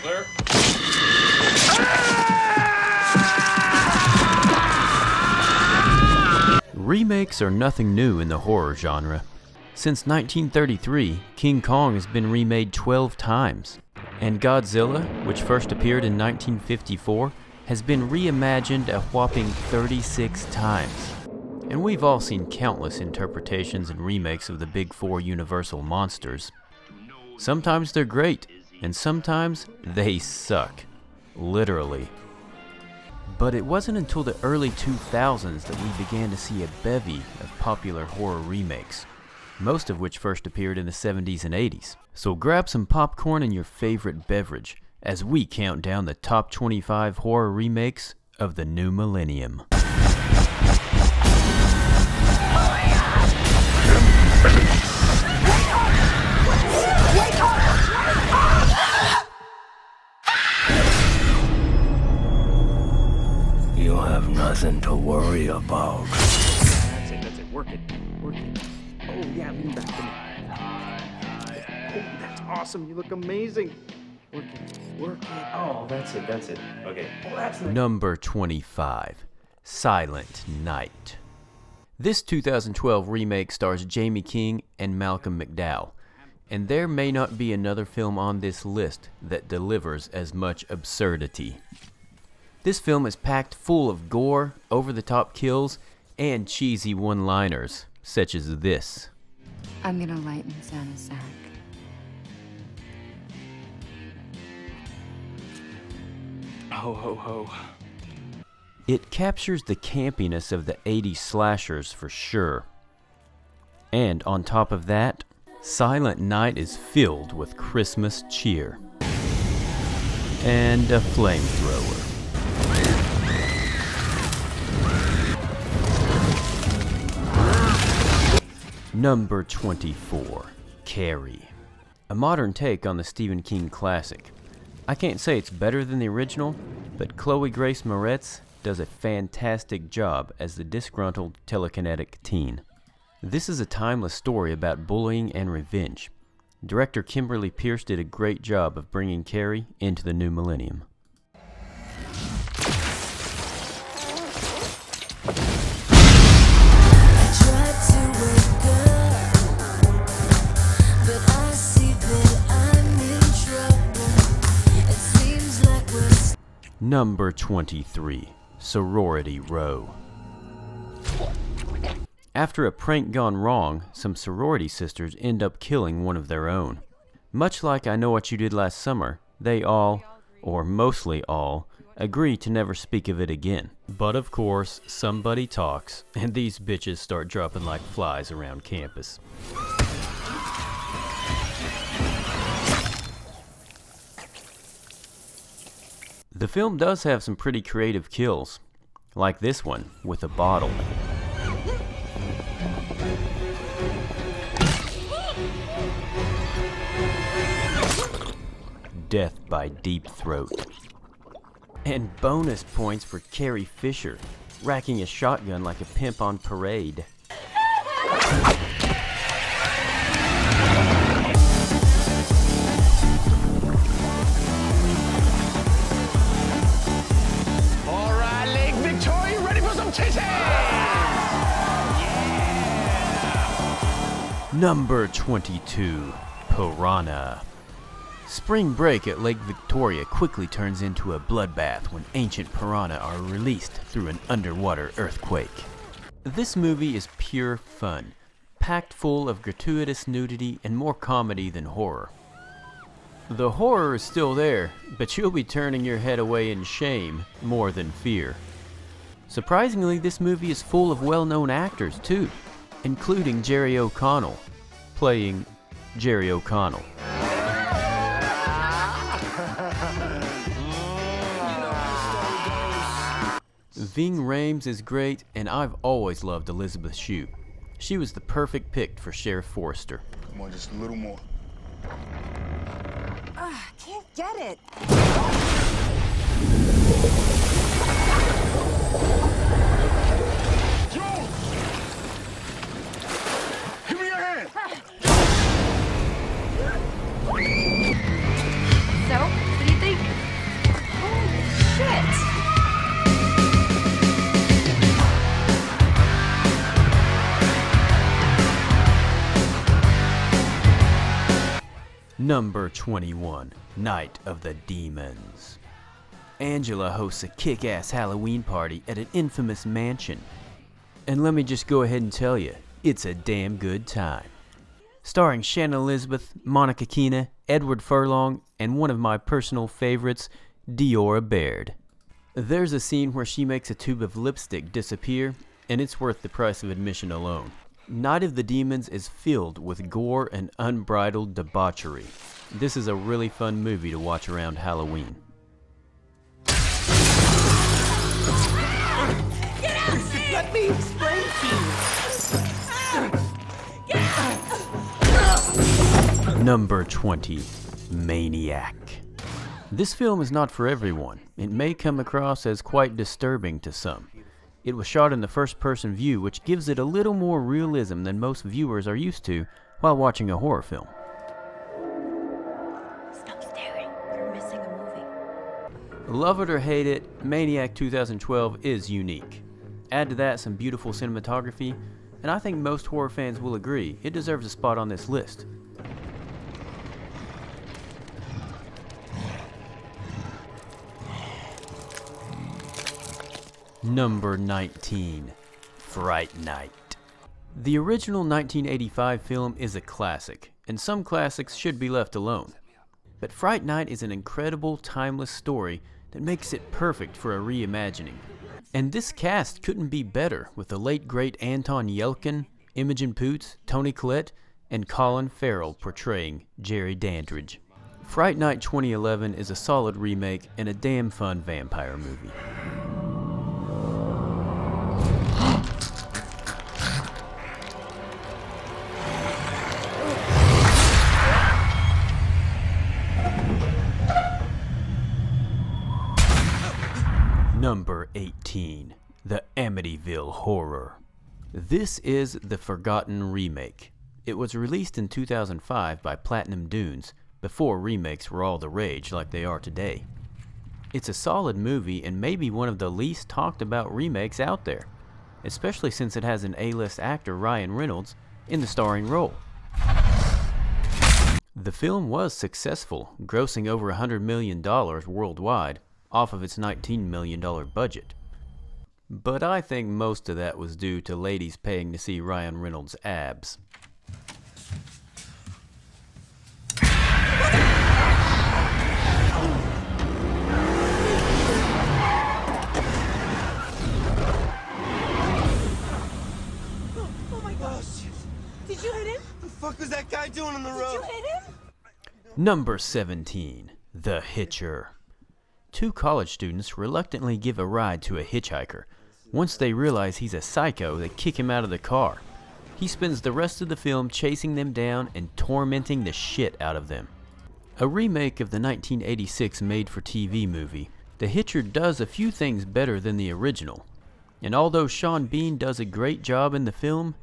Clear. Remakes are nothing new in the horror genre. Since 1933, King Kong has been remade 12 times, and Godzilla, which first appeared in 1954, has been reimagined a whopping 36 times. And we've all seen countless interpretations and remakes of the big four Universal monsters. Sometimes they're great, and sometimes they suck. Literally. But it wasn't until the early 2000s that we began to see a bevy of popular horror remakes, most of which first appeared in the 70s and 80s. So grab some popcorn and your favorite beverage as we count down the top 25 horror remakes of the new millennium. You have nothing to worry about. That's it. Work it. Oh, yeah, lean back. Oh, that's awesome. You look amazing. Work it. Oh, that's it. Okay. Oh, that's nice. Number 25, Silent Night. This 2012 remake stars Jamie King and Malcolm McDowell, and there may not be another film on this list that delivers as much absurdity. This film is packed full of gore, over-the-top kills, and cheesy one-liners, such as this. I'm gonna lighten Santa's sack. Ho, ho, ho. It captures the campiness of the 80s slashers for sure. And on top of that, Silent Night is filled with Christmas cheer. And a flamethrower. Number 24, Carrie. A modern take on the Stephen King classic. I can't say it's better than the original, but Chloe Grace Moretz does a fantastic job as the disgruntled telekinetic teen. This is a timeless story about bullying and revenge. Director Kimberly Pierce did a great job of bringing Carrie into the new millennium. Number 23, Sorority Row. After a prank gone wrong, some sorority sisters end up killing one of their own. Much like I Know What You Did Last Summer, they all, or mostly all, agree to never speak of it again. But of course, somebody talks, and these bitches start dropping like flies around campus. The film does have some pretty creative kills, like this one with a bottle. Death by deep throat. And bonus points for Carrie Fisher, racking a shotgun like a pimp on parade. Number 22, Piranha. Spring break at Lake Victoria quickly turns into a bloodbath when ancient piranha are released through an underwater earthquake. This movie is pure fun, packed full of gratuitous nudity and more comedy than horror. The horror is still there, but you'll be turning your head away in shame more than fear. Surprisingly, this movie is full of well-known actors too, including Jerry O'Connell, playing Jerry O'Connell. Ving Rhames is great, and I've always loved Elizabeth Shue. She was the perfect pick for Sheriff Forrester. Come on, just a little more. Can't get it. Joe! Give me your hand! So, what do you think? Number 21, Night of the Demons. Angela hosts a kick-ass Halloween party at an infamous mansion. And let me just go ahead and tell you, it's a damn good time. Starring Shannon Elizabeth, Monica Keena, Edward Furlong, and one of my personal favorites, Diora Baird. There's a scene where she makes a tube of lipstick disappear, and it's worth the price of admission alone. Night of the Demons is filled with gore and unbridled debauchery. This is a really fun movie to watch around Halloween. Let me explain to you. Number 20, Maniac. This film is not for everyone. It may come across as quite disturbing to some. It was shot in the first-person view, which gives it a little more realism than most viewers are used to while watching a horror film. Stop staring. You're missing a movie. Love it or hate it, Maniac 2012 is unique. Add to that some beautiful cinematography, and I think most horror fans will agree it deserves a spot on this list. Number 19, Fright Night. The original 1985 film is a classic, and some classics should be left alone. But Fright Night is an incredible, timeless story that makes it perfect for a reimagining. And this cast couldn't be better with the late great Anton Yelchin, Imogen Poots, Toni Collette, and Colin Farrell portraying Jerry Dandridge. Fright Night 2011 is a solid remake and a damn fun vampire movie. Number 18, The Amityville Horror. This is the forgotten remake. It was released in 2005 by Platinum Dunes, before remakes were all the rage like they are today. It's a solid movie and maybe one of the least talked about remakes out there, especially since it has an A-list actor, Ryan Reynolds, in the starring role. The film was successful, grossing over $100 million worldwide, off of its $19 million budget. But I think most of that was due to ladies paying to see Ryan Reynolds' abs. Oh my gosh. Did you hit him? The fuck was that guy doing on the road? Did you hit him? Number 17, The Hitcher. Two college students reluctantly give a ride to a hitchhiker. Once they realize he's a psycho, they kick him out of the car. He spends the rest of the film chasing them down and tormenting the shit out of them. A remake of the 1986 made-for-TV movie, The Hitcher does a few things better than the original. And although Sean Bean does a great job in the film,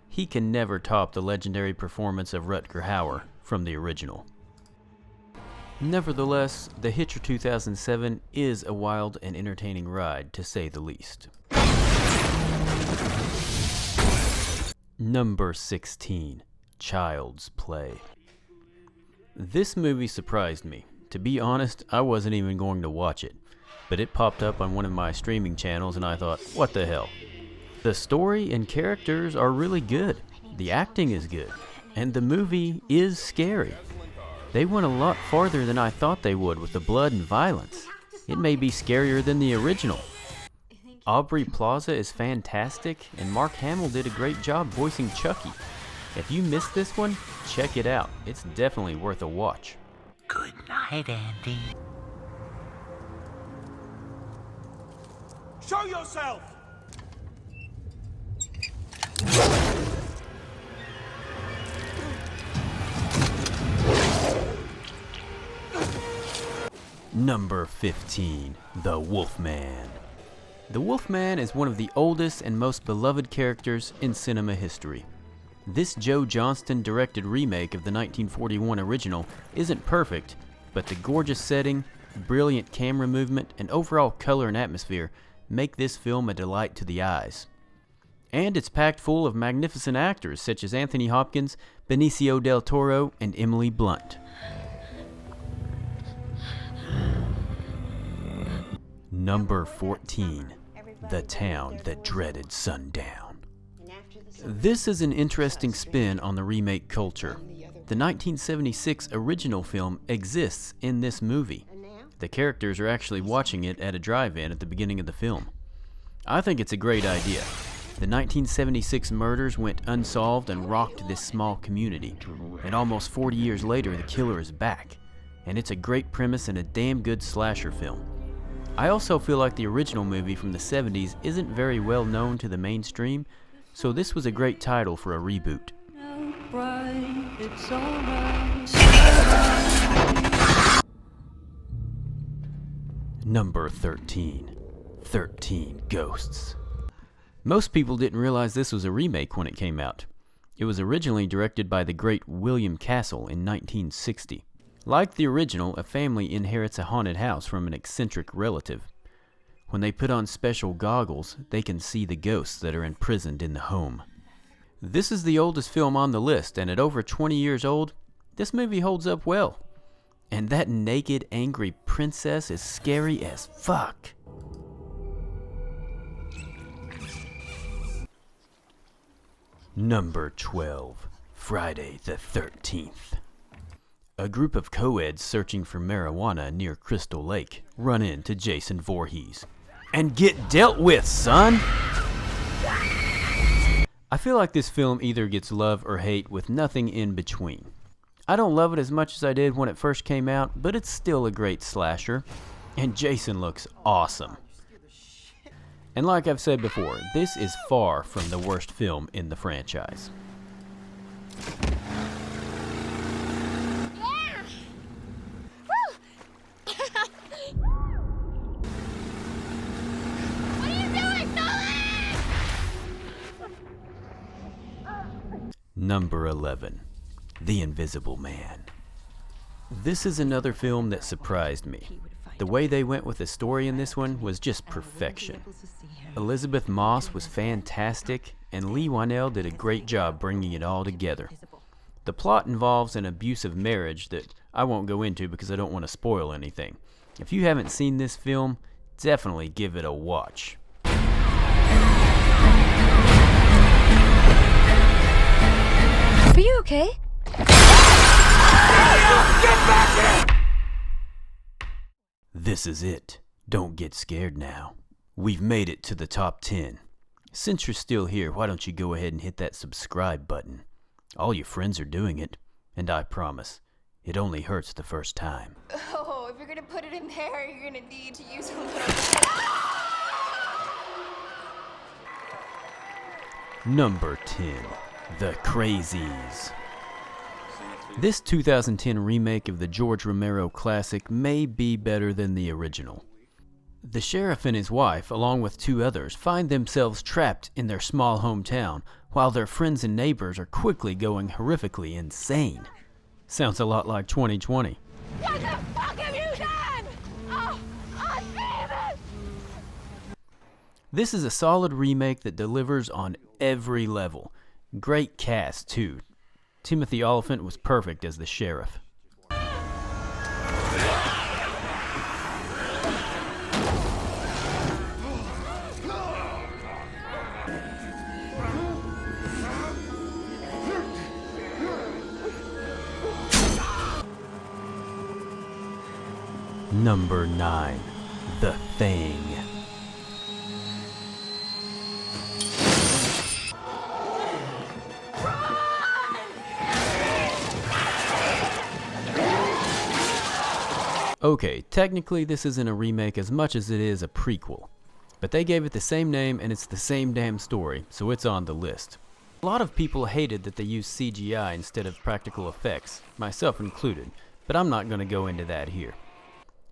he can never top the legendary performance of Rutger Hauer from the original. Nevertheless, The Hitcher 2007 is a wild and entertaining ride, to say the least. Number 16, Child's Play. This movie surprised me. To be honest, I wasn't even going to watch it, but it popped up on one of my streaming channels and I thought, what the hell? The story and characters are really good, the acting is good, and the movie is scary. They went a lot farther than I thought they would with the blood and violence. It may be scarier than the original. Aubrey Plaza is fantastic, and Mark Hamill did a great job voicing Chucky. If you missed this one, check it out. It's definitely worth a watch. Good night, Andy. Show yourself! Number 15, The Wolfman. The Wolfman is one of the oldest and most beloved characters in cinema history. This Joe Johnston directed remake of the 1941 original isn't perfect, but the gorgeous setting, brilliant camera movement, and overall color and atmosphere make this film a delight to the eyes. And it's packed full of magnificent actors such as Anthony Hopkins, Benicio del Toro, and Emily Blunt. Number 14. The Town That Dreaded Sundown. This is an interesting spin on the remake culture. The 1976 original film exists in this movie. The characters are actually watching it at a drive-in at the beginning of the film. I think it's a great idea. The 1976 murders went unsolved and rocked this small community. And almost 40 years later, the killer is back. And it's a great premise and a damn good slasher film. I also feel like the original movie from the 70s isn't very well known to the mainstream, so this was a great title for a reboot. Number 13. 13 Ghosts. Most people didn't realize this was a remake when it came out. It was originally directed by the great William Castle in 1960. Like the original, a family inherits a haunted house from an eccentric relative. When they put on special goggles, they can see the ghosts that are imprisoned in the home. This is the oldest film on the list, and at over 20 years old, this movie holds up well. And that naked, angry princess is scary as fuck. Number 12. Friday the 13th. A group of co-eds searching for marijuana near Crystal Lake run into Jason Voorhees. And get dealt with, son! I feel like this film either gets love or hate with nothing in between. I don't love it as much as I did when it first came out, but it's still a great slasher. And Jason looks awesome. And like I've said before, this is far from the worst film in the franchise. Number 11. The Invisible Man. This is another film that surprised me. The way they went with the story in this one was just perfection. Elizabeth Moss was fantastic, and Lee Whannell did a great job bringing it all together. The plot involves an abusive marriage that I won't go into because I don't want to spoil anything. If you haven't seen this film, definitely give it a watch. Are you okay? This is it. Don't get scared now. We've made it to the top 10. Since you're still here, why don't you go ahead and hit that subscribe button? All your friends are doing it, and I promise, it only hurts the first time. Oh, if you're gonna put it in there, you're gonna need to use a little. Number 10. The Crazies. This 2010 remake of the George Romero classic may be better than the original. The sheriff and his wife, along with two others, find themselves trapped in their small hometown while their friends and neighbors are quickly going horrifically insane. Sounds a lot like 2020. What the fuck have you done? Oh, damn it! This is a solid remake that delivers on every level. Great cast, too. Timothy Olyphant was perfect as the sheriff. Number 9. The Thing. Okay, technically this isn't a remake as much as it is a prequel, but they gave it the same name and it's the same damn story, so it's on the list. A lot of people hated that they used CGI instead of practical effects, myself included, but I'm not going to go into that here.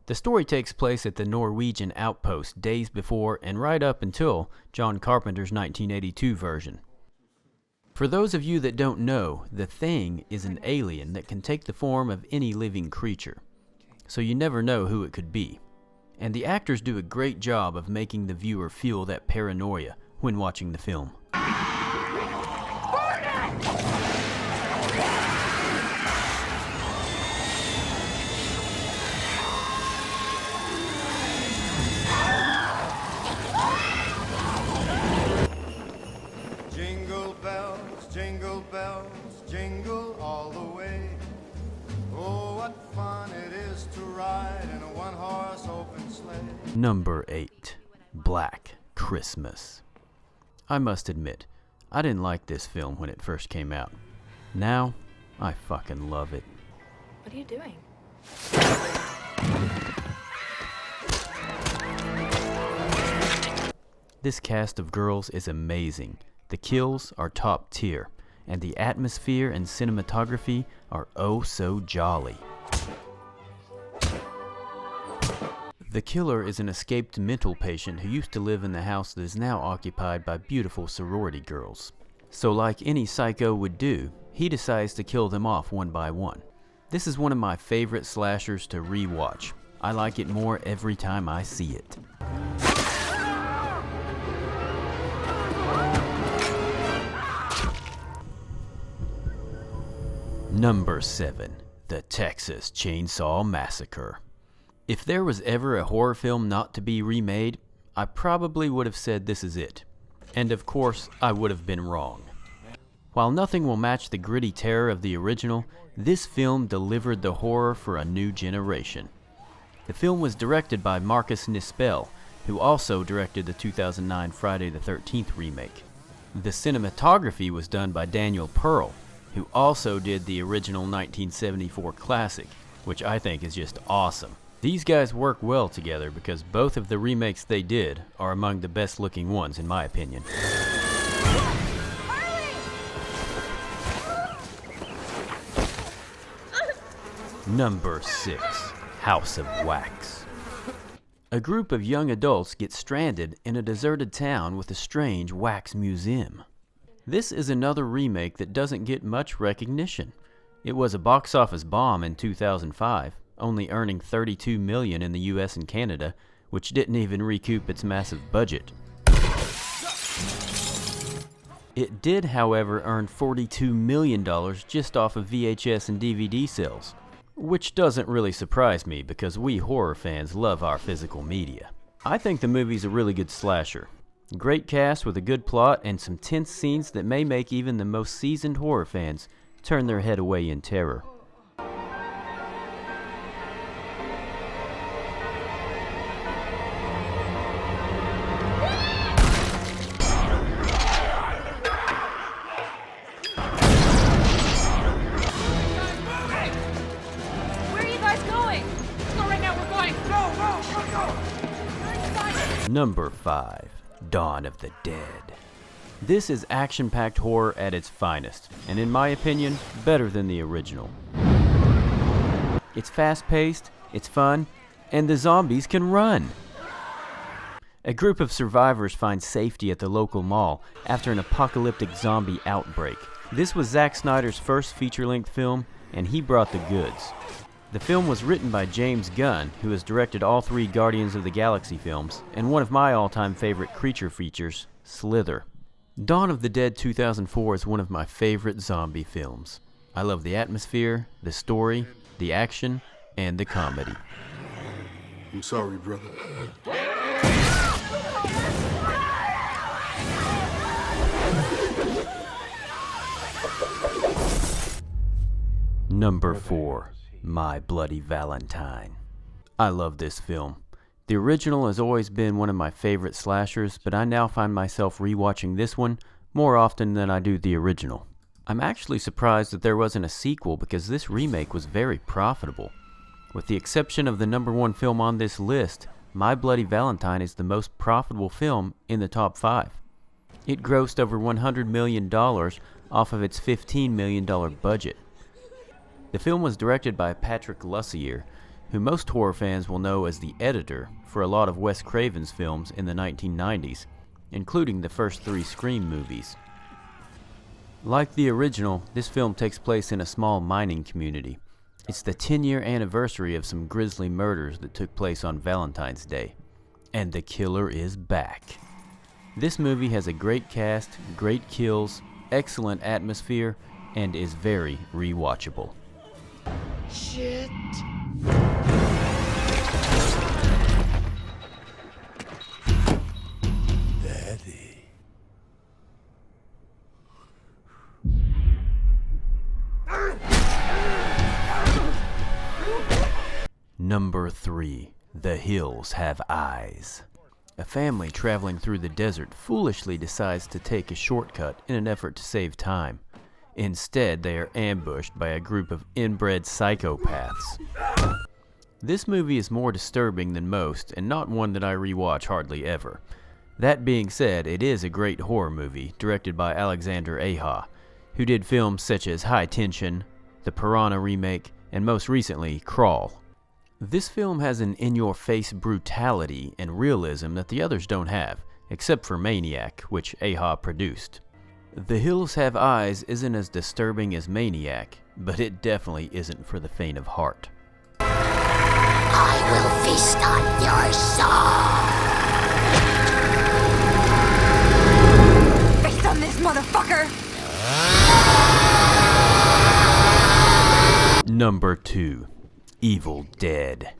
The story takes place at the Norwegian outpost days before and right up until John Carpenter's 1982 version. For those of you that don't know, the Thing is an alien that can take the form of any living creature, so you never know who it could be. And the actors do a great job of making the viewer feel that paranoia when watching the film. Number 8. Black Christmas. I must admit, I didn't like this film when it first came out. Now, I fucking love it. What are you doing? This cast of girls is amazing. The kills are top tier, and the atmosphere and cinematography are oh so jolly. The killer is an escaped mental patient who used to live in the house that is now occupied by beautiful sorority girls. So like any psycho would do, he decides to kill them off one by one. This is one of my favorite slashers to re-watch. I like it more every time I see it. Number 7. The Texas Chainsaw Massacre. If there was ever a horror film not to be remade, I probably would have said this is it. And of course, I would have been wrong. While nothing will match the gritty terror of the original, this film delivered the horror for a new generation. The film was directed by Marcus Nispel, who also directed the 2009 Friday the 13th remake. The cinematography was done by Daniel Pearl, who also did the original 1974 classic, which I think is just awesome. These guys work well together because both of the remakes they did are among the best looking ones in my opinion. Number 6. House of Wax. A group of young adults get stranded in a deserted town with a strange wax museum. This is another remake that doesn't get much recognition. It was a box office bomb in 2005, only earning $32 million in the US and Canada, which didn't even recoup its massive budget. It did, however, earn $42 million just off of VHS and DVD sales, which doesn't really surprise me because we horror fans love our physical media. I think the movie's a really good slasher. Great cast with a good plot and some tense scenes that may make even the most seasoned horror fans turn their head away in terror. Number 5. Dawn of the Dead. This is action-packed horror at its finest, and in my opinion, better than the original. It's fast-paced, it's fun, and the zombies can run. A group of survivors find safety at the local mall after an apocalyptic zombie outbreak. This was Zack Snyder's first feature-length film, and he brought the goods. The film was written by James Gunn, who has directed all 3 Guardians of the Galaxy films, and one of my all-time favorite creature features, Slither. Dawn of the Dead 2004 is one of my favorite zombie films. I love the atmosphere, the story, the action, and the comedy. I'm sorry, brother. Number 4. My Bloody Valentine. I love this film. The original has always been one of my favorite slashers, but I now find myself rewatching this one more often than I do the original. I'm actually surprised that there wasn't a sequel because this remake was very profitable. With the exception of the number 1 film on this list, My Bloody Valentine is the most profitable film in the top 5. It grossed over $100 million off of its $15 million budget. The film was directed by Patrick Lussier, who most horror fans will know as the editor for a lot of Wes Craven's films in the 1990s, including the first 3 Scream movies. Like the original, this film takes place in a small mining community. It's the 10-year anniversary of some grisly murders that took place on Valentine's Day. And the killer is back. This movie has a great cast, great kills, excellent atmosphere, and is very rewatchable. Shit. Daddy. Number 3. The Hills Have Eyes. A family traveling through the desert foolishly decides to take a shortcut in an effort to save time. Instead, they are ambushed by a group of inbred psychopaths. This movie is more disturbing than most, and not one that I rewatch hardly ever. That being said, it is a great horror movie, directed by Alexander Aja, who did films such as High Tension, the Piranha remake, and most recently, Crawl. This film has an in-your-face brutality and realism that the others don't have, except for Maniac, which Aja produced. The Hills Have Eyes isn't as disturbing as Maniac, but it definitely isn't for the faint of heart. I will feast on your soul. Face on this motherfucker! Number 2. Evil Dead.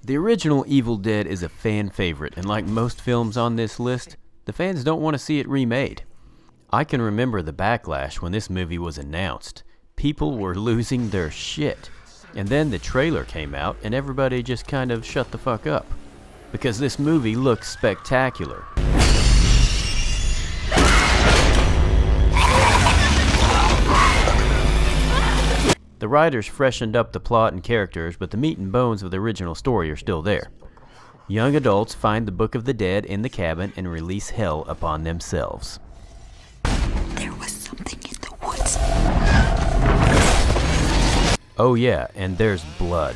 The original Evil Dead is a fan favorite, and like most films on this list, the fans don't want to see it remade. I can remember the backlash when this movie was announced. People were losing their shit. And then the trailer came out and everybody just kind of shut the fuck up. Because this movie looks spectacular. The writers freshened up the plot and characters, but the meat and bones of the original story are still there. Young adults find the Book of the Dead in the cabin and release hell upon themselves. There was something in the woods. Oh yeah, and there's blood.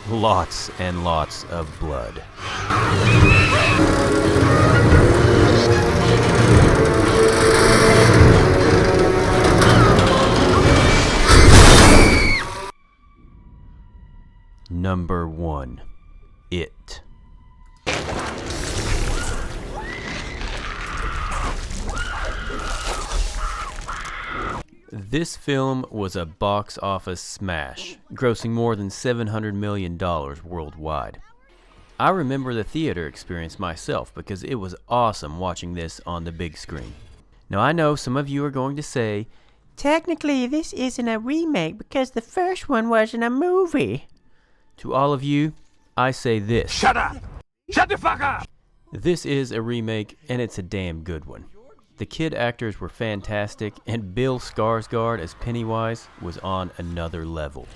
Lots and lots of blood. Number 1. It. This film was a box office smash, grossing more than $700 million worldwide. I remember the theater experience myself because it was awesome watching this on the big screen. Now I know some of you are going to say, technically this isn't a remake because the first one wasn't a movie. To all of you, I say this. Shut up! Shut the fuck up! This is a remake, and it's a damn good one. The kid actors were fantastic, and Bill Skarsgård as Pennywise was on another level.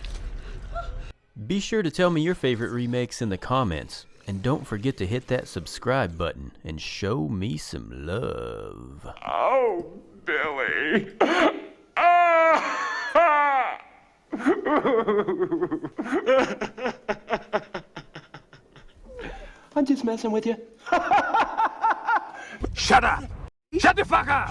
Be sure to tell me your favorite remakes in the comments, and don't forget to hit that subscribe button and show me some love. Oh, Billy. I'm just messing with you. Shut up! Shut the fuck up!